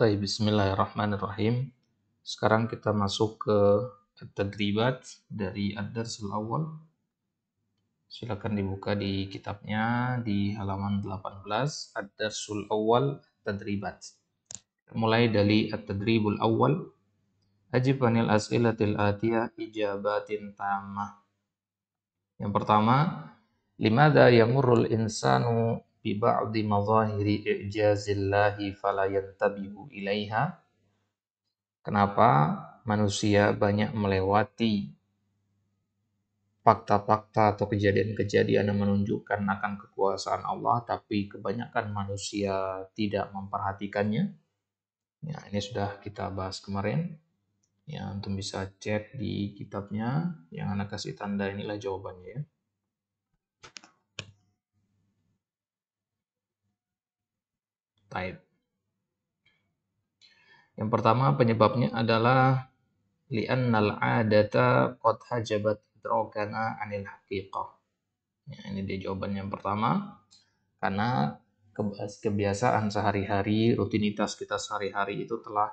Baik, bismillahirrahmanirrahim. Sekarang kita masuk ke at-tadribat dari ad-darsul awal. Silakan dibuka di kitabnya di halaman 18, ad-darsul awal tadribat. Mulai dari at-tadribul awal. Ajib anil as'ilatil atiyah ijabatin tamah. Yang pertama, limadha yamurrul insanu bi ba'di mazahiri i'jazillahi fala yantabihu ilaiha. Kenapa manusia banyak melewati fakta-fakta atau kejadian-kejadian yang menunjukkan akan kekuasaan Allah, tapi kebanyakan manusia tidak memperhatikannya? Ya, ini sudah kita bahas kemarin. Ya, antum bisa cek di kitabnya yang anak kasih tanda, inilah jawabannya ya. Baik. Yang pertama penyebabnya adalah li'annal 'adata qad hajabat idrakana 'anil haqiqah. Ya, ini dia jawaban yang pertama. Karena kebiasaan sehari-hari, rutinitas kita sehari-hari itu telah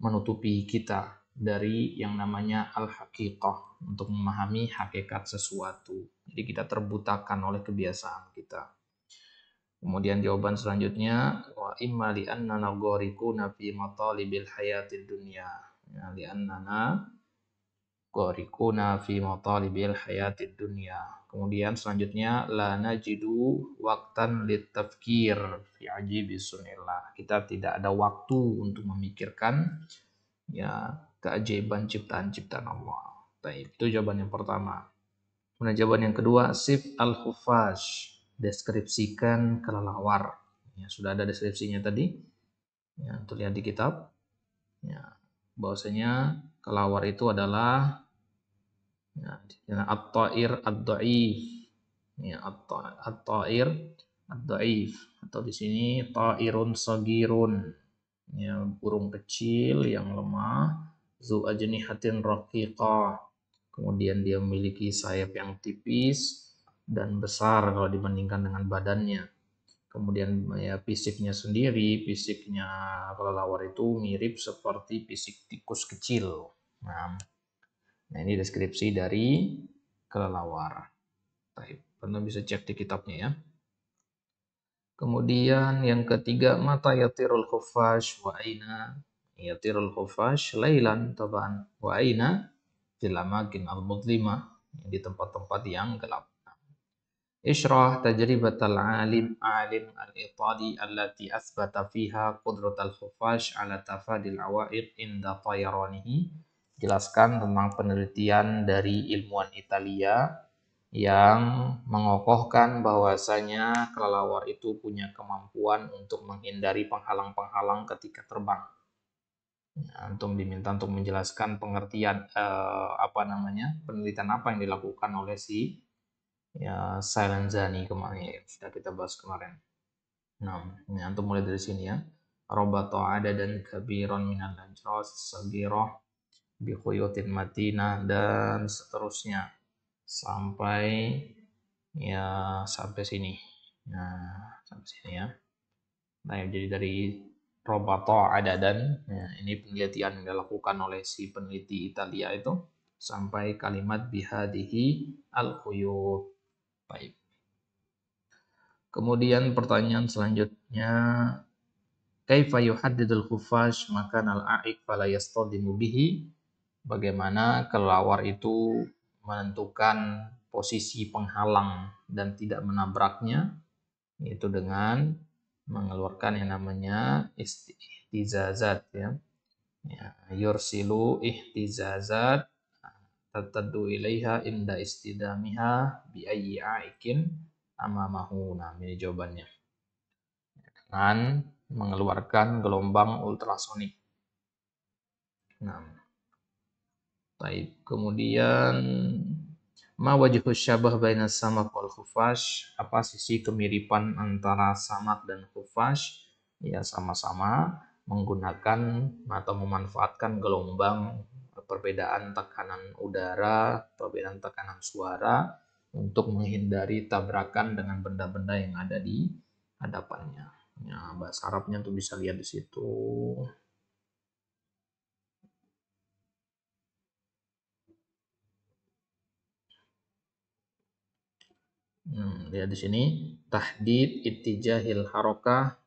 menutupi kita dari yang namanya al-haqiqah, untuk memahami hakikat sesuatu. Jadi kita terbutakan oleh kebiasaan kita. Kemudian jawaban selanjutnya, wa imma li annana ghariquna fi matalibil hayatid dunya. Ya, li annana ghariquna fi matalibil hayatid dunya. Kemudian selanjutnya la najidu waqtan litafkir fi ajibi sunillah. Kita tidak ada waktu untuk memikirkan ya keajaiban ciptaan-ciptaan Allah. Baik, itu jawaban yang pertama. Kemudian jawaban yang kedua, sif al-khufash, deskripsikan kelelawar. Ya, sudah ada deskripsinya tadi. Ya, terlihat di kitab. Ya, bahwasanya kelelawar itu adalah ya, at-ta'ir ad-dha'if. Ya, at-ta'ir ad-dha'if, atau di sini ta'irun sagirun. Ya, burung kecil yang lemah, zu ajnihatin raqiqah. Kemudian dia memiliki sayap yang tipis dan besar kalau dibandingkan dengan badannya. Kemudian ya fisiknya sendiri, fisiknya kelelawar itu mirip seperti fisik tikus kecil. Nah, ini deskripsi dari kelelawar. Baik, Anda bisa cek di kitabnya ya. Kemudian yang ketiga, mata yatirul khufash wa aina yatirul khufash lailan taban wa aina fil amakin al-mudlima, di tempat-tempat yang gelap. Isyrah tajribatal alim al-Itali allati asbata fiha qudratal khufash ala tafadil awaiq inda tayranihi. Jelaskan tentang penelitian dari ilmuwan Italia yang mengokohkan bahwasanya kelelawar itu punya kemampuan untuk menghindari penghalang-penghalang ketika terbang. Antum diminta untuk menjelaskan pengertian penelitian apa yang dilakukan oleh si ya Silenzani kemarin, sudah kita bahas kemarin. Nah, ini antum mulai dari sini ya. Robato ada dan kabiron minal ajros sagirah bi khuyutin matinah dan seterusnya sampai sini. Nah, sampai sini ya. Nah, jadi dari robato ada dan ya, ini penelitian yang dilakukan oleh si peneliti Italia itu sampai kalimat bihadihi al-khuyut. Baik. Kemudian pertanyaan selanjutnya, kaifa yuhaddidul khufash makan al-a'iq fala yastadimu bihi? Bagaimana kelelawar itu menentukan posisi penghalang dan tidak menabraknya? Yaitu dengan mengeluarkan yang namanya ihtizazat ya. Yursilu ihtizazat tataddu ilaiha inda istidamiha bi ayyi aikin amamahu. Nah, ini jawabannya. Dengan mengeluarkan gelombang ultrasonik. Nah, baik. Kemudian ma wajhu syabah baina samak wal khufash? Apa sisi kemiripan antara samak dan khufash? Ya, sama-sama menggunakan atau memanfaatkan gelombang, perbedaan tekanan udara, perbedaan tekanan suara untuk menghindari tabrakan dengan benda-benda yang ada di hadapannya. Ya, bahasa Arabnya tuh bisa lihat di situ. Lihat di sini tahdid ittijahil harakah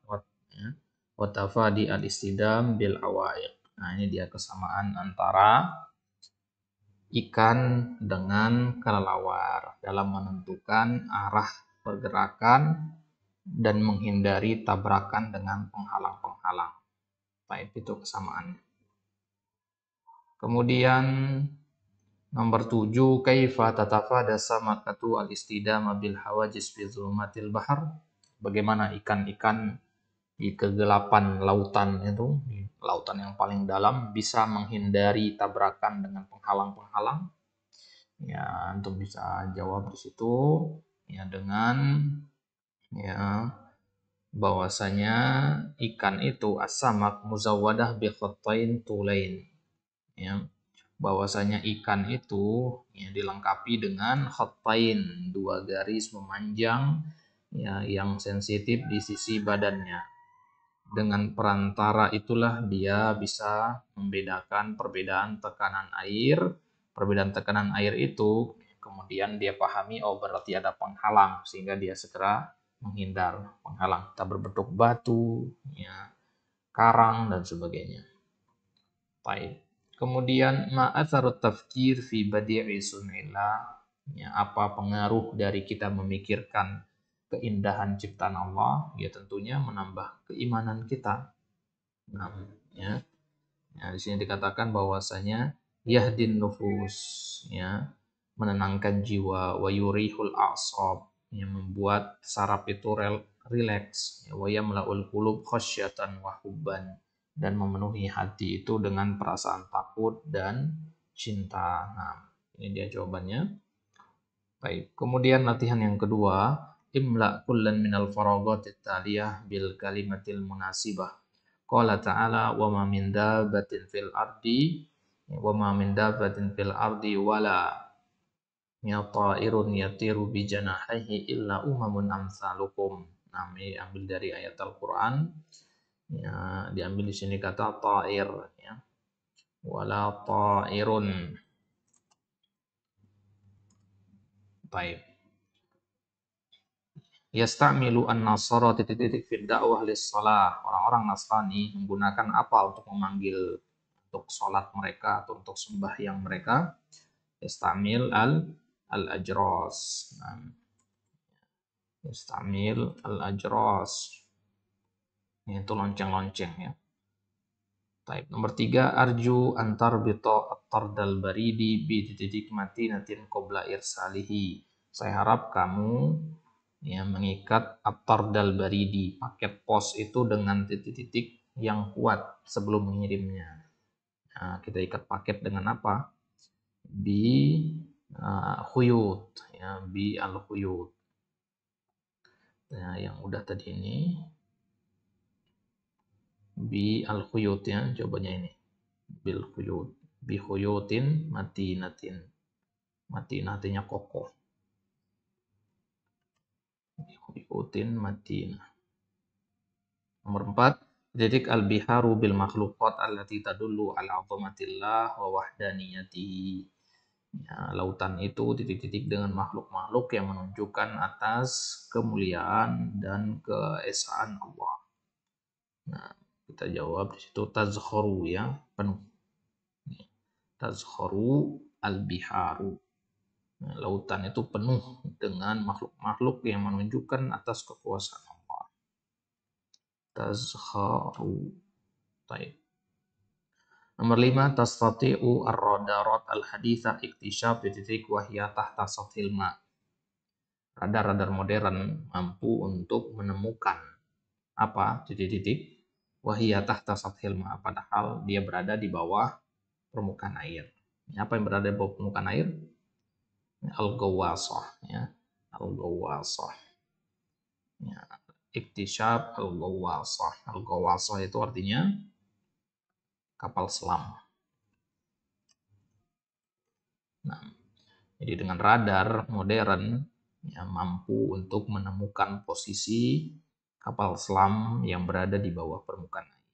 wa tafadi al-istidam bil awaiq. Nah, ini dia kesamaan antara ikan dengan kelelawar dalam menentukan arah pergerakan dan menghindari tabrakan dengan penghalang-penghalang. Baik, itu kesamaan. Kemudian nomor 7, kaifa tatafada samakatu al-istidama bil hawajis fi zulumatil bahr. Bagaimana ikan-ikan di kegelapan lautan itu, di lautan yang paling dalam, bisa menghindari tabrakan dengan penghalang-penghalang. Ya, untuk bisa jawab di situ ya dengan ya bahwasanya ikan itu asamak muzawwadah bi khattain tulain. Ya, bahwasanya ikan itu ya, dilengkapi dengan khattain, dua garis memanjang ya, yang sensitif di sisi badannya. Dengan perantara itulah dia bisa membedakan perbedaan tekanan air. Perbedaan tekanan air itu kemudian dia pahami, oh berarti ada penghalang, sehingga dia segera menghindar penghalang. Tak berbentuk batu, ya, karang, dan sebagainya. Baik. Kemudian ma'atharut tafkir fi badi'i sunillah. Ya, apa pengaruh dari kita memikirkan keindahan ciptaan Allah? Ya tentunya menambah keimanan kita. Nah, ya. Ya, di sini dikatakan bahwasanya yahdin nufus, ya, menenangkan jiwa, wa yurihul a'sab, yang membuat saraf itu rileks, ya, wa yamla'ul qulub khasyatan wa hubban, dan memenuhi hati itu dengan perasaan takut dan cinta. Nah, ini dia jawabannya. Baik, kemudian latihan yang kedua, imla kullan minal faraghatit taliyah bil kalimatil munasibah. Qala ta'ala wa ma min dabbatin fil ardi wa ma min dabbatin fil ardi wala ya ta'irun yatiru bi janahihi illa umamun amsalukum. Nah, ini ambil dari ayat Al-Qur'an. Ya, diambil di sini kata ta'ir, ya. Wala ta'irun. Baik. Yasta'milu an-nasara titik-titik fid da'wah lis-shalah. Orang-orang Nasrani menggunakan apa untuk memanggil untuk sholat mereka atau untuk sembahyang mereka? Yastamil al-ajras. Nah, yastamil al-ajras. Itu lonceng-lonceng, ya. Baik, nomor 3, arju antar bito at-tardal baridi bi titik mati natin qabla irsalihi. Saya harap kamu ya mengikat at-tardal baridi, paket pos itu dengan titik-titik yang kuat sebelum mengirimnya. Nah, kita ikat paket dengan apa? Bi khuyut, ya, bi al khuyut. Nah, yang udah tadi ini bi al khuyut, ya, jawabannya ini bil khuyut, bi khuyutin matinatin. Matin artinya kokoh. Bi khuyutin matinah. Nomor 4, titik al-biharu bil makhluqat allati tadullu ala 'azamatillah wa wahdaniyatihi. Ya, lautan itu titik-titik dengan makhluk-makhluk yang menunjukkan atas kemuliaan dan keesaan Allah. Nah, kita jawab di situ tazkharu, ya, penuh. Tazkharu al-biharu. Nah, lautan itu penuh dengan makhluk-makhluk yang menunjukkan atas kekuasaan Allah. Tazkharu. Baik. Nomor 5, tastati'u ar-radarat al-haditha iktisyaf titik wahya tahta sathil ma. Radar-radar modern mampu untuk menemukan apa? Titik-titik wahya tahta sathil ma, padahal dia berada di bawah permukaan air. Apa yang berada di bawah permukaan air? Al-ghawasah, ya. Al-ghawasah. Ya. Iktisyaf al-ghawasah. Al-ghawasah itu artinya kapal selam. Nah, jadi dengan radar modern ya, mampu untuk menemukan posisi kapal selam yang berada di bawah permukaan air.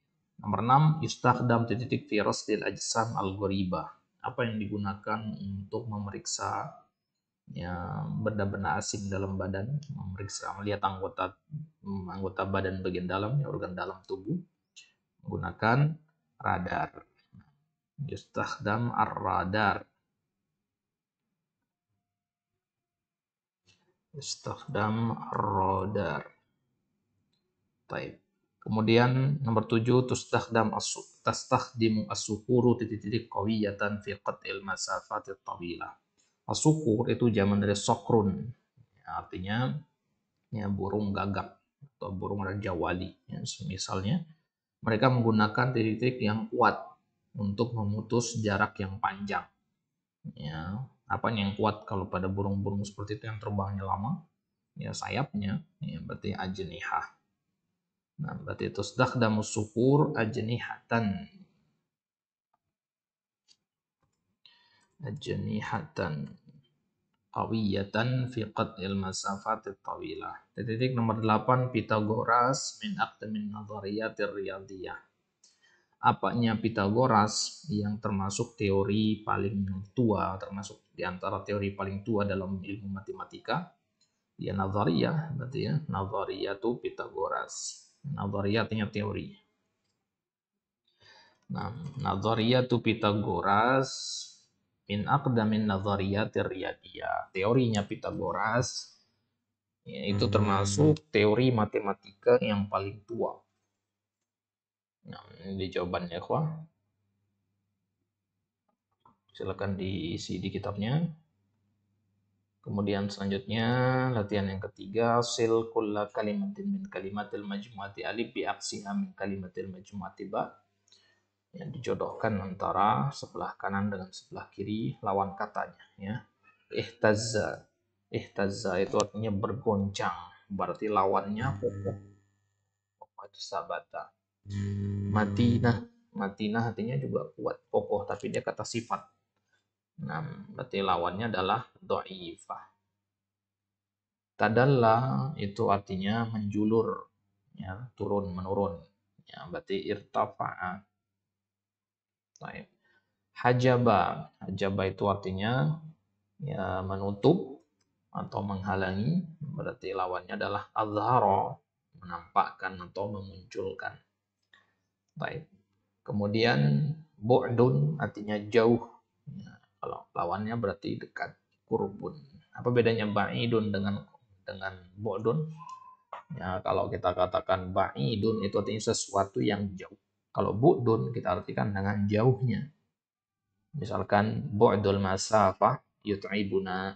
Nomor 6, yustakhdam titik virus dil ajsam al-ghoribah. Apa yang digunakan untuk memeriksa ya benda-benda asing dalam badan, memeriksa melihat anggota badan bagian dalam, ya, organ dalam tubuh menggunakan radar. Yustakhdam ar-radar. Yustakhdam ar-radar. Baik. Kemudian nomor 7, tastakhdimu as-suhuru titik-titik qawiyatan fi qat'il masafatit tawilah. As-sukur itu zaman dari sokrun, ya, artinya ya burung gagak atau burung raja wali, ya, misalnya mereka menggunakan titik-titik yang kuat untuk memutus jarak yang panjang, ya. Apa yang kuat kalau pada burung-burung seperti itu yang terbangnya lama? Ya sayapnya, ya berarti ajnihah. Nah, berarti tusdakhdamus sukur ajnihatan. Ajnihatan qawiyatan fi qat'il masafatit tawilah. Titik nomor 8, Pitagoras min aqdamin nadhariyatir riyadhiyah. Apanya Pitagoras yang termasuk teori paling tua, termasuk di antara teori paling tua dalam ilmu matematika? Ya nadhariyah, berarti ya nadhariyah itu Pitagoras. Nadhariyah artinya teori. Nah, nadhariyatu Pitagoras min aqdamin nadhariyatir riyadiyah. Teorinya Pitagoras ya, itu termasuk teori matematika yang paling tua. Nah, ini jawabannya, ikhwah. Silakan diisi di kitabnya. Kemudian selanjutnya latihan yang ketiga, sil kulla kalimatin min kalimatil majmu'ati alif bi aksiha min kalimatil majmu'ati ba. Yang dijodohkan antara sebelah kanan dengan sebelah kiri lawan katanya, ya. Ihtazza. Ihtazza itu artinya bergoncang, berarti lawannya kokoh. Kokoh itu sabata. Matinah. Matinah artinya juga kuat, kokoh, tapi dia kata sifat. Nah, berarti lawannya adalah dhaifah. Tadalla itu artinya menjulur, ya, turun menurun. Ya, berarti irtafa'a. Baik. Hajaba. Hajaba itu artinya ya menutup atau menghalangi, berarti lawannya adalah azhara, menampakkan atau memunculkan. Baik. Kemudian bu'dun artinya jauh. Ya, kalau lawannya berarti dekat, qurbun. Apa bedanya ba'idun dengan bu'dun? Ya, kalau kita katakan ba'idun itu artinya sesuatu yang jauh. Kalau bu'dun kita artikan dengan jauhnya. Misalkan bu'dul masafah yut'ibuna,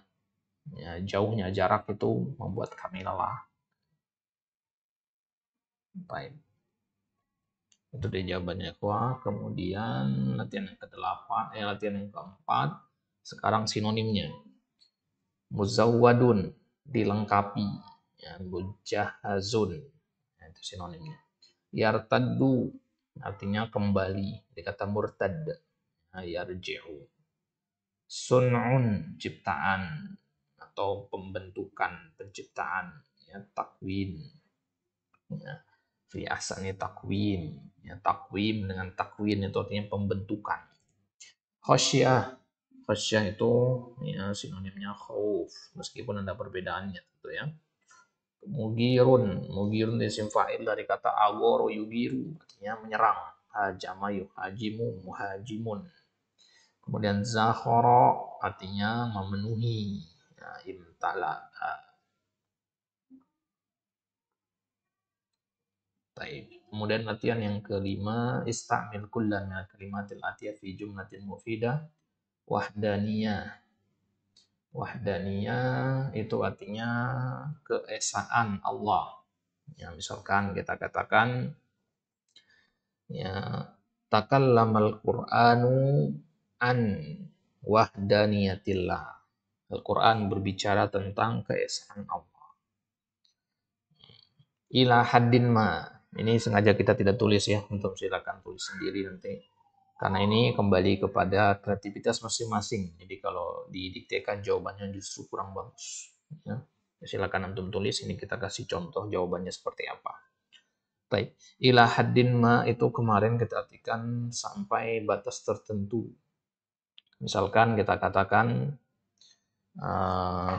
ya, jauhnya jarak itu membuat kami lelah. Baik. Itu dia jawabannya, ikhwah. Kemudian latihan yang ke-8, latihan yang keempat. Sekarang sinonimnya. Muzawwadun, dilengkapi. Ya, mujahazun. Ya, itu sinonimnya. Yartaddu, artinya kembali. Dikata murtad. Nah, yarji'u. Sun'un, ciptaan atau pembentukan, penciptaan, ya, takwin. Ya, fi ahsani takwim. Ya, takwim dengan takwin itu artinya pembentukan. Khosyah. Khosyah itu ya sinonimnya khauf, meskipun ada perbedaannya tentu, ya. Mugirun. Mugirun isim fa'il dari kata agoro yugiru, artinya menyerang. Hajama yuhajimu muhajimun. Kemudian zakhara artinya memenuhi. Ya, imtala. Baik. Kemudian latihan yang kelima, istamil kullan min kalimatil atiyah fi jumlatin mufidah wahdaniyah. Wahdaniyah itu artinya keesaan Allah. Ya, misalkan kita katakan ya takallamal Qur'anu an wahdaniyatillah. Al-Quran berbicara tentang keesaan Allah. Ila haddin ma. Ini sengaja kita tidak tulis, ya, untuk silakan tulis sendiri nanti. Karena ini kembali kepada kreativitas masing-masing. Jadi kalau didiktekan jawabannya justru kurang bagus. Ya. Silakan antum tulis, ini kita kasih contoh jawabannya seperti apa. Baik. Ila haddin ma itu kemarin kita artikan sampai batas tertentu. Misalkan kita katakan Eh,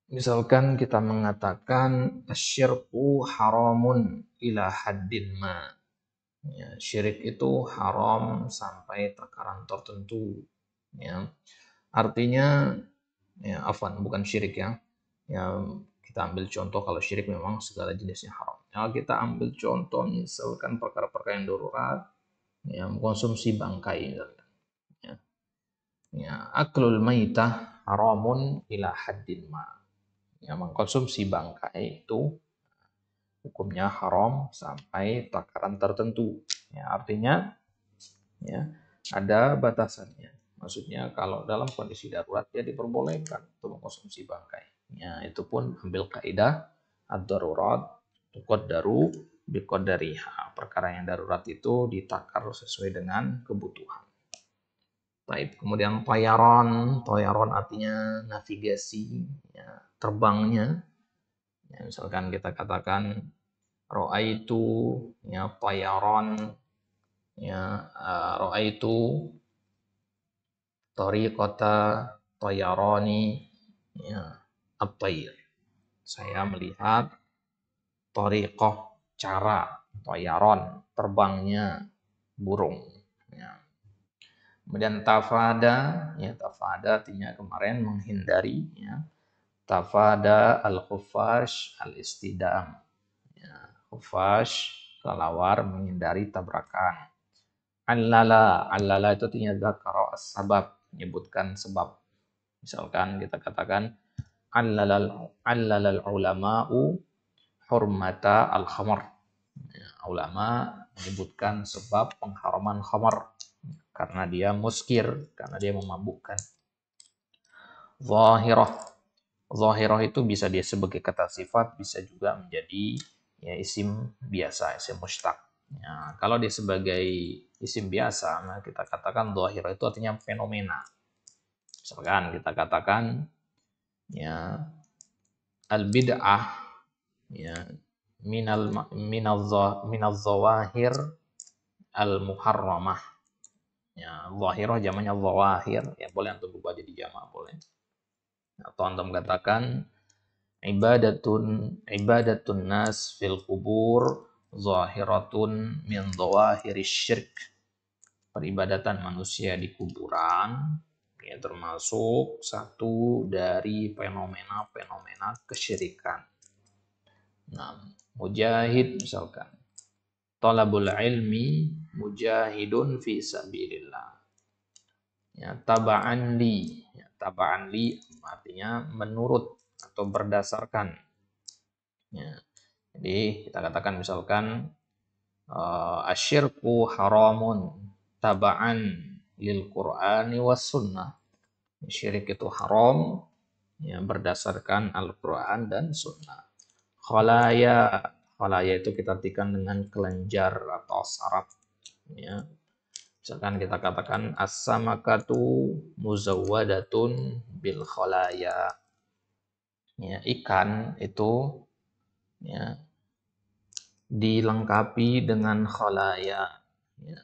Misalkan kita mengatakan asyirku haramun ila haddin ma. Ya, syirik itu haram sampai takaran tertentu. Ya, artinya, ya, afwan, bukan syirik ya. Ya, kita ambil contoh kalau syirik memang segala jenisnya haram. Ya, kita ambil contoh misalkan perkara-perkara yang darurat, ya, konsumsi bangkai misalkan. Ya, ya, aklul maitah haramun ila haddin ma. Ya, mengkonsumsi bangkai itu hukumnya haram sampai takaran tertentu. Ya, artinya, ya, ada batasannya. Maksudnya kalau dalam kondisi darurat ya diperbolehkan untuk mengkonsumsi bangkai. Ya, itu pun ambil kaidah ad-darurat tuqaddaru biqadariha. Perkara yang darurat itu ditakar sesuai dengan kebutuhan. Baik, kemudian toyaron artinya navigasi, ya, terbangnya. Ya, misalkan kita katakan ro'aitu, ya, toyaron, ya, ro'aitu tariqata tayarani, ya, at-tayr. Saya melihat tariqah, cara tayaron, terbangnya burung. Ya. Kemudian tafada, ya, tafada artinya kemarin menghindari, ya. Tafada al-khufash al-istidam. Ya, khufash kelawar menghindari tabrakan. Allala itu artinya dzakara as-sabab, menyebutkan sebab. Misalkan kita katakan allalal ulama'u hurmata al-khamar. Ya, ulama menyebutkan sebab pengharaman khamar karena dia muskir, karena dia memabukkan. Zahirah. Zahirah itu bisa dia sebagai kata sifat, bisa juga menjadi, ya, isim biasa, isim mustaq. Ya, kalau dia sebagai isim biasa, nah kita katakan zahirah itu artinya fenomena. Misalkan kita katakan, ya, al bid'ah, ya, minal zawahir al muharramah. Ya, zahirah jamaknya zawahir, ya, boleh antum ubah jadi jamak, boleh. Atau antum katakan ibadatun nas fil kubur zahiratun min zawahirish syirk. Peribadatan manusia di kuburan, ya, termasuk satu dari fenomena-fenomena kesyirikan. Nah, mujahid misalkan talabul ilmi mujahidun fi sabilillah. Ya, taba'an li. Ya, taba'an li artinya menurut atau berdasarkan. Ya, jadi kita katakan misalkan asyirku haramun taba'an lil Qur'ani was sunnah. Syirik itu haram, ya, berdasarkan Al-Quran dan sunnah. Khalaya, khalaya itu kita artikan dengan kelenjar atau saraf. Ya. Misalkan kita katakan as-samakatu muzawwadatun bil khalaya. Ya, ikan itu, ya, dilengkapi dengan khalaya. Ya,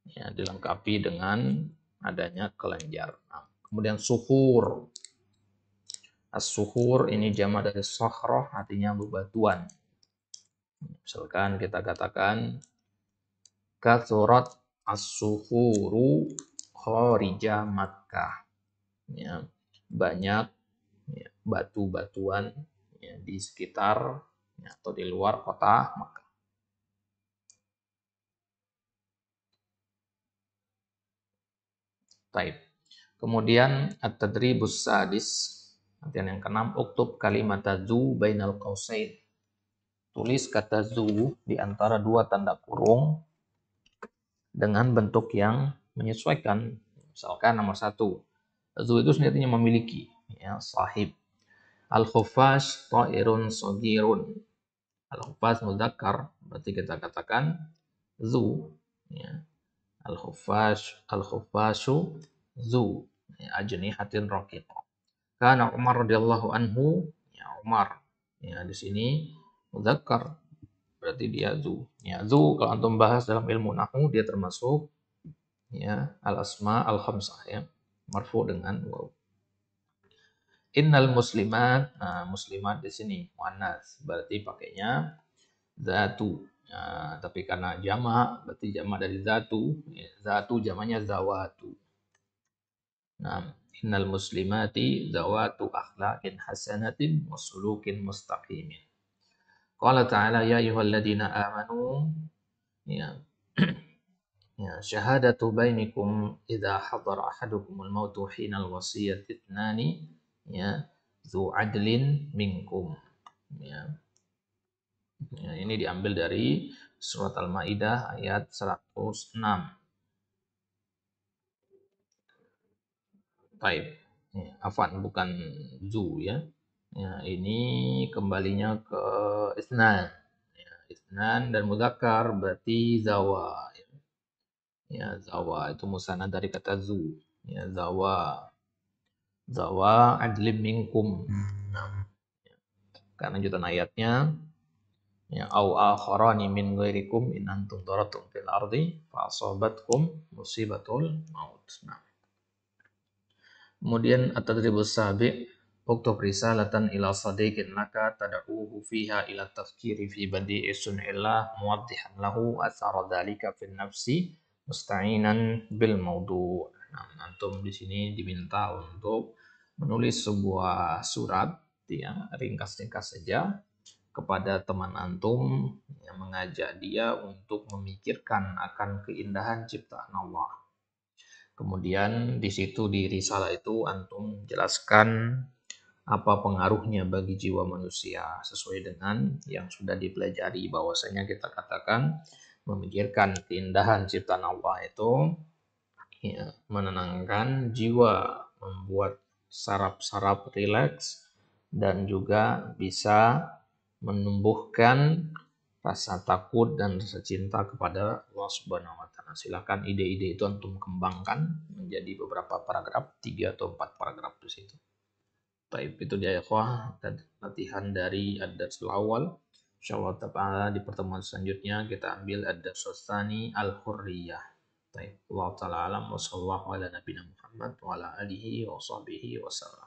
ya, dilengkapi dengan adanya kelenjar. Nah, kemudian suhur. As-suhur ini jamak dari sohroh, artinya bebatuan. Misalkan kita katakan kathurat as-suhuru kharija Makkah. Ya, banyak, ya, batu-batuan, ya, di sekitar, ya, atau di luar kota Makkah. Taib. Kemudian at-tadribus sadis, latihan yang keenam, uktub kalimat zu bainal qausain. Tulis kata zu di antara dua tanda kurung dengan bentuk yang menyesuaikan. Misalkan nomor satu, zu itu sendirinya memiliki, ya, sahib. Al-khufash ta'irun sogirun. Al-khufash mudzakkar, berarti kita katakan zu, ya. Al-khufashu zu, ya, ajnihatin raqiqah. Karena Umar radhiyallahu anhu, ya, Umar, ya, di sini mudzakkar, berarti dia zu. Ya, zu kalau antum bahas dalam ilmu nahwu dia termasuk ya, al-asma al-khamsah ya, marfu dengan waw. Innal muslimat, nah muslimat di sini muannas, berarti pakainya zatu. Nah, tapi karena jamak, berarti jamak dari zatu, ya, zatu jamaknya zawatu. Nah, innal muslimati zawatu akhlaqin hasanatin wa sulukin mustaqimin. Qala ta'ala ya ayyuhalladzina amanu, ya, ya, syahadatu bainikum idza hadara ahadukumul mautu hinal wasiyati itnani, ya, zu adlin minkum. Ya, ya, ini diambil dari surat Al-Maidah ayat 106. Baik. Ya, afwan bukan zu ya. Ya, ini kembalinya ke isnan. Ya, isnan dan mudzakkar berarti zawa. Ya, zawa itu musanad dari kata zu. Ya, zawa. Zawa adlim minkum. Nah, karena lanjutan ayatnya ya au akharani min ghairikum in antum daratum fil ardi fa asabatkum musibatul maut. Nah, kemudian at-tadribus sabi' uktub risalatan ila sadiqin laka tad'uhu fiha ila tafkiri fi badi'i sun'illah muwaddihan lahu athara dhalika fin nafsi musta'inan bil maudu'. Nah, antum di sini diminta untuk menulis sebuah surat ya, ringkas-ringkas saja kepada teman antum yang mengajak dia untuk memikirkan akan keindahan ciptaan Allah. Kemudian di situ di risalah itu antum jelaskan apa pengaruhnya bagi jiwa manusia sesuai dengan yang sudah dipelajari, bahwasanya kita katakan memikirkan keindahan ciptaan Allah itu ya, menenangkan jiwa, membuat saraf-saraf rileks dan juga bisa menumbuhkan rasa takut dan rasa cinta kepada Allah Subhanahu wa taala. Silakan ide-ide itu antum kembangkan menjadi beberapa paragraf, 3 atau 4 paragraf di situ. Baik, itu dia ya ikhwah, latihan dari ad-darsul awal. Insyaallah ta'ala di pertemuan selanjutnya kita ambil ad-darsul tsani al-hurriyah. Baik, Allah taala alam wa sallallahu ala nabiyina Muhammad wa ala alihi wa sahbihi wasallam.